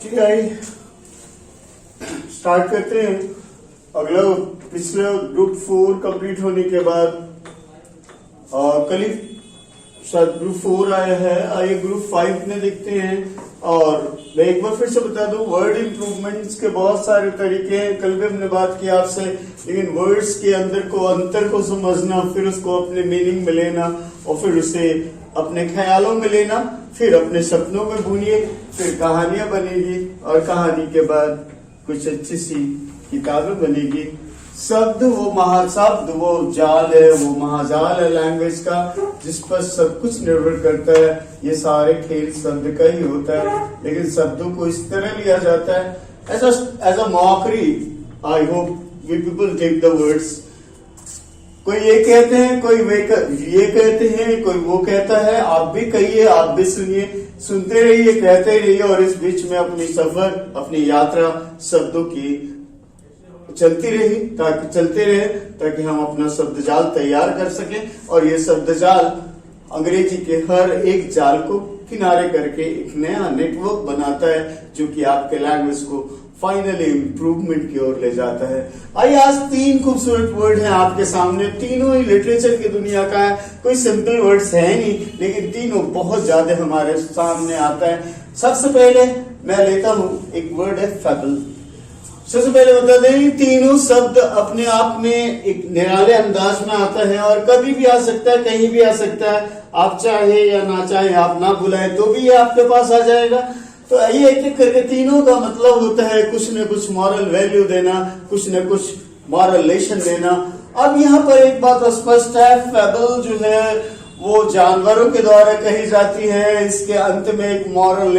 ठीक है, स्टार्ट करते हैं। अगला पिछले ग्रुप 4 कंप्लीट होने के बाद कल ही शायद ग्रुप 4 आया है, आइए ग्रुप 5 में देखते हैं। और मैं एक बार फिर से बता दूं, वर्ड इंप्रूवमेंट्स के बहुत सारे तरीके हैं। कल भी हमने बात की आपसे, लेकिन वर्ड्स के अंतर को समझना, फिर उसको अपने मीनिंग में लेना और फिर उसे अपने ख्यालों में लेना, फिर अपने सपनों में बुनिए, फिर कहानियां बनेगी और कहानी के बाद कुछ अच्छी सी किताबें बनेगी। शब्द वो महाशब्द, वो जाल है, वो महाजाल है लैंग्वेज का, जिस पर सब कुछ निर्भर करता है। ये सारे खेल शब्द का ही होता है, लेकिन शब्दों को इस तरह लिया जाता है as a mockery. I hope we people take the words. कोई ये कहते हैं, कोई ये कहते हैं, कोई वो कहता है। आप भी कहिए, आप भी सुनिए, सुनते रहिए, कहते रहिए, और इस बीच में अपनी सफर, अपनी यात्रा शब्दों की चलते रहे ताकि हम अपना शब्द जाल तैयार कर सकें। और ये शब्द जाल अंग्रेजी के हर एक जाल को किनारे करके एक नया नेटवर्क बनाता है, जो कि आपके लैंग्वेज को फाइनली इंप्रूवमेंट की ओर ले जाता है। आइए, आज 3 खूबसूरत वर्ड हैं आपके सामने। तीनों ही लिटरेचर की दुनिया का है, कोई सिंपल वर्ड्स है नहीं, लेकिन तीनों बहुत ज्यादा हमारे सामने आता है। सबसे पहले मैं लेता हूं, एक वर्ड है फेबल। सबसे पहले बता दें, तीनों शब्द अपने आप में एक निराले अंदाज में आता है और कभी भी आ सकता है, कहीं भी आ सकता है। आप चाहे या ना चाहे, आप ना बुलाए तो भी ये आपके पास आ जाएगा। तो ये एक एक करके तीनों का मतलब होता है कुछ न कुछ मॉरल वैल्यू देना, कुछ न कुछ मॉरल लेसन देना। अब यहाँ पर एक बात स्पष्ट है, फेबल जो है वो जानवरों के द्वारा कही जाती है। इसके अंत में एक मॉरल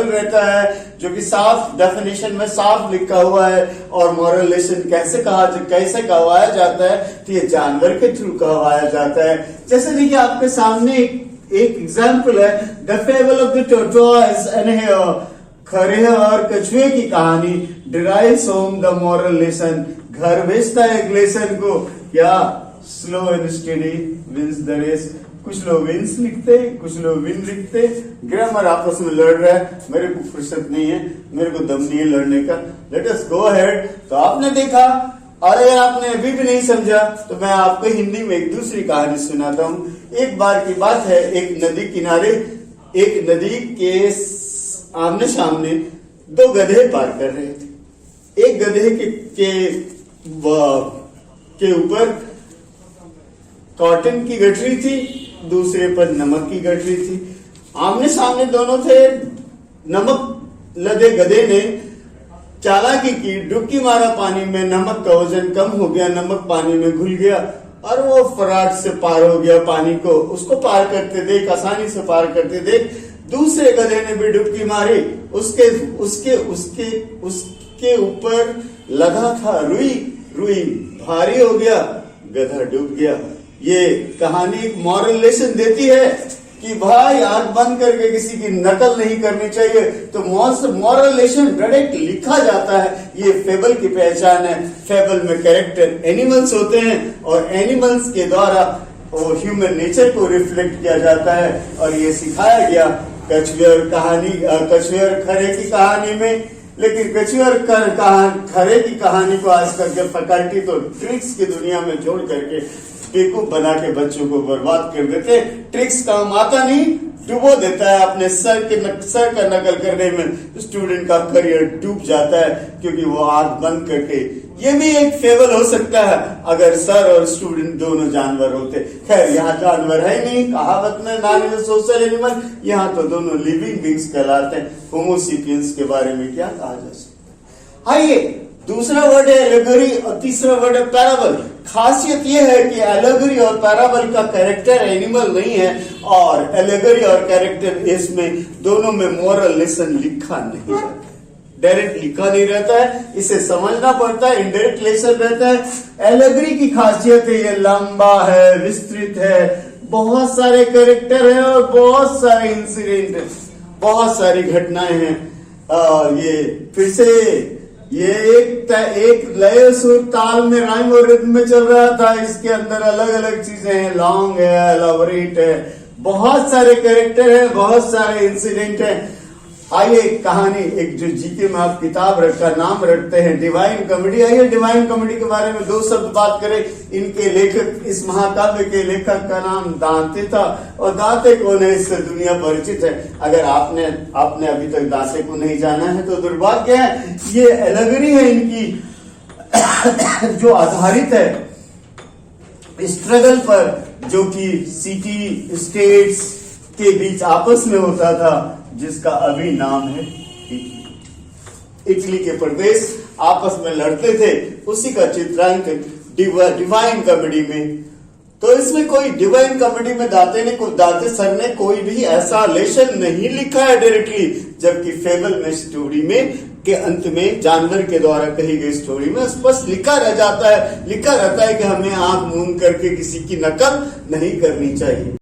रहता है, जो कि साफ डेफिनेशन में साफ लिखा हुआ है। और मॉरल लेसन कैसे कहवाया जाता है, तो ये जानवर के थ्रू कहवाया जाता है। जैसे देखिए आपके सामने एक एग्जाम्पल है, the fable of the tortoise and hare. खरहे और कछुए की कहानी derives home the moral lesson. घर भेजता है एक लेसन को, क्या slow and steady wins the race. कुछ लोग विंस लिखते, कुछ लोग विन लिखते। ग्रामर आपस में लड़ रहा है, मेरे को फुर्सत नहीं है, मेरे को दम नहीं है लड़ने का, लेट अस गो अहेड। तो आपने देखा, और अगर आपने अभी भी नहीं समझा तो मैं आपको हिंदी में एक दूसरी कहानी सुनाता हूँ। एक बार की बात है, एक नदी किनारे, एक नदी के आमने सामने 2 गधे पार कर रहे थे। एक गधे के ऊपर कॉटन की गठरी थी, दूसरे पर नमक की गठरी थी। आमने सामने दोनों थे। नमक लदे गधे ने चालाकी की, डुबकी मारा पानी में, नमक का वजन कम हो गया, नमक पानी में घुल गया और वो फराट से पार हो गया पानी को। उसको पार करते देख, आसानी से पार करते देख, दूसरे गधे ने भी डुबकी मारी। उसके ऊपर लगा था रुई भारी हो गया, गधा डूब गया। ये कहानी एक मॉरल लेसन देती है कि भाई आंख बंद करके किसी की नकल नहीं करनी चाहिए। तो मॉरल लेसन डायरेक्ट लिखा जाता है। ये फेबल की पहचान है। फेबल में कैरेक्टर एनिमल्स होते हैं और एनिमल्स के द्वारा वो ह्यूमन नेचर को रिफ्लेक्ट किया जाता है। और ये सिखाया गया कछुए और खरे की कहानी में। लेकिन कछुए और खरे की कहानी को आजकल के फैकल्टी तो ट्रिक्स की दुनिया में जोड़ करके बेवकूफ बना के बच्चों को बर्बाद कर देते। ट्रिक्स काम आता नहीं, डुबो देता है अपने सर का नकल करने में। स्टूडेंट का करियर डूब जाता है, क्योंकि वो आंख बंद करके। ये भी एक फेबल हो सकता है अगर सर और स्टूडेंट दोनों जानवर होते। खैर यहाँ जानवर है नहीं, कहावत में man is a social animal. यहाँ तो दोनों लिविंग बींग्स कहलाते हैं। होमो सेपियंस के बारे में क्या कहा जा सकता। आइए, दूसरा वर्ड है एलेगरी और तीसरा वर्ड है पैराबल। खासियत यह है कि एलेगरी और पैराबल का कैरेक्टर एनिमल नहीं है, और एलेगरी और कैरेक्टर इसमें दोनों में मॉरल लेसन लिखा नहीं रहता, डायरेक्ट लिखा नहीं रहता है। इसे समझना पड़ता है, इनडायरेक्ट लेसन रहता है। एलेगरी की खासियत है, ये लंबा है, विस्तृत है, बहुत सारे कैरेक्टर है और बहुत सारे इंसिडेंट है, बहुत सारी घटनाएं हैं। ये फिर से ये एक लय सुर ताल में राइम और रिद्म में चल रहा था। इसके अंदर अलग अलग चीजें हैं, लॉन्ग है, एलाबोरेट है, बहुत सारे कैरेक्टर हैं, बहुत सारे इंसिडेंट हैं। आइए कहानी, एक जो जीके में आप किताब का नाम रखते हैं डिवाइन कॉमेडी, आइए डिवाइन कॉमेडी के बारे में दो शब्द बात करें। इनके लेखक, इस महाकाव्य के लेखक का नाम दांते था, और दांते कौन है इससे दुनिया परिचित है। अगर आपने अभी तक दांते को नहीं जाना है तो दुर्भाग्य है। ये एलेगरी है इनकी जो आधारित है स्ट्रगल पर, जो कि सिटी स्टेट्स के बीच आपस में होता था, जिसका अभी नाम है इटली। इटली के प्रदेश आपस में लड़ते थे, उसी का चित्रांकन डिवाइन कॉमेडी में। तो इसमें कोई डिवाइन कॉमेडी में दाते सर ने कोई भी ऐसा लेसन नहीं लिखा है डायरेक्टली, जबकि फेबल में स्टोरी में के अंत में जानवर के द्वारा कही गई स्टोरी में स्पष्ट लिखा रहता है कि हमें आंख मूंद करके किसी की नकल नहीं करनी चाहिए।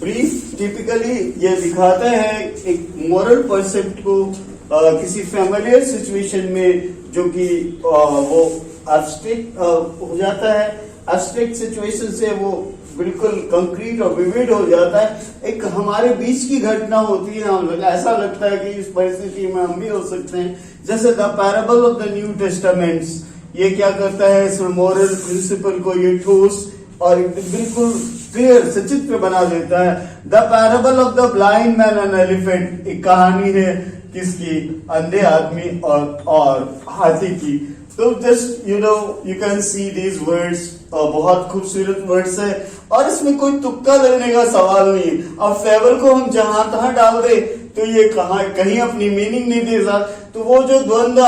ब्रीफ टिपिकली ये दिखाता है एक मोरल परसेप्ट को किसी फैमिलियर सिचुएशन में, जो कि वो एब्स्ट्रैक्ट हो जाता है, एब्स्ट्रैक्ट सिचुएशन से वो बिल्कुल कंक्रीट और विविड हो जाता है। एक हमारे बीच की घटना होती है ना, ऐसा लगता है कि इस परिस्थिति में हम भी हो सकते हैं। जैसे the parable of the New Testaments, ये क्या करता है, इस मोरल प्रिंसिपल को ये ठोस और बिल्कुल क्लियर सचित्र बना देता है। The parable of the blind man and elephant, एक कहानी है किसकी, अंधे आदमी और हाथी की। तो just you can see these words, बहुत खूबसूरत वर्ड्स है, और इसमें कोई तुक्का लेने का सवाल नहीं है। अब फेबल को हम जहां तहां डाल दे तो ये कहीं अपनी मीनिंग नहीं दे सकता। तो वो जो द्वंद्व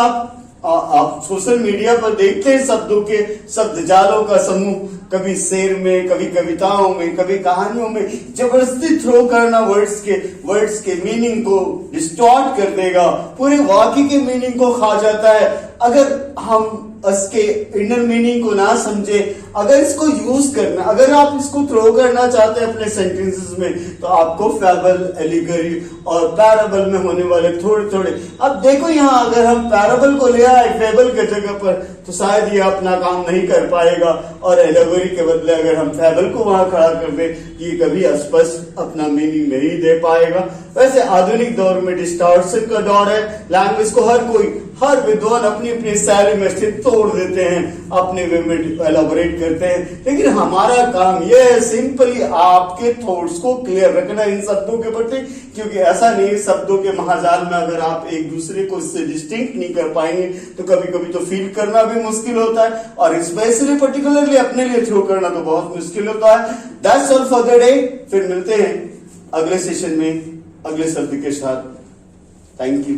आप सोशल मीडिया पर देखते हैं, शब्दों के शब्द जालों का समूह, कभी शेर में, कभी कविताओं में, कभी कहानियों में जबरदस्ती थ्रो करना वर्ड्स के मीनिंग को डिस्टॉर्ट कर देगा, पूरे वाक्य के मीनिंग को खा जाता है। अगर हम इसके इनर मीनिंग को ना समझे, अगर इसको यूज करना, अगर आप इसको थ्रो करना चाहते हैं अपने सेंटेंसेस में, तो आपको फैबल, एलिगरी और पैराबल में होने वाले थोड़े अब देखो यहाँ, अगर हम पैराबल को ले आए फेबल के जगह पर, तो शायद ये अपना काम नहीं कर पाएगा, और एलिगरी के बदले अगर हम फैबल को वहां खड़ा कर दे, ये कभी स्पष्ट अपना मीनिंग नहीं दे पाएगा। वैसे आधुनिक दौर में डिस्टॉर्शन का दौर है, लैंग्वेज को हर विद्वान अपनी अपनी शैली में स्थित तोड़ देते हैं, अपने वे में एलाबोरेट करते हैं, लेकिन हमारा काम यह है सिंपली आपके थॉट्स को क्लियर रखना इन शब्दों के प्रति, क्योंकि ऐसा नहीं, शब्दों के महाजाल में अगर आप एक दूसरे को इससे डिस्टिंक्ट नहीं कर पाएंगे तो कभी कभी तो फील करना भी मुश्किल होता है, और स्पेशली पर्टिकुलरली अपने लिए थ्रो करना तो बहुत मुश्किल होता है। That's all for the day. फिर मिलते हैं अगले सेशन में अगले शब्द के साथ। Thank you.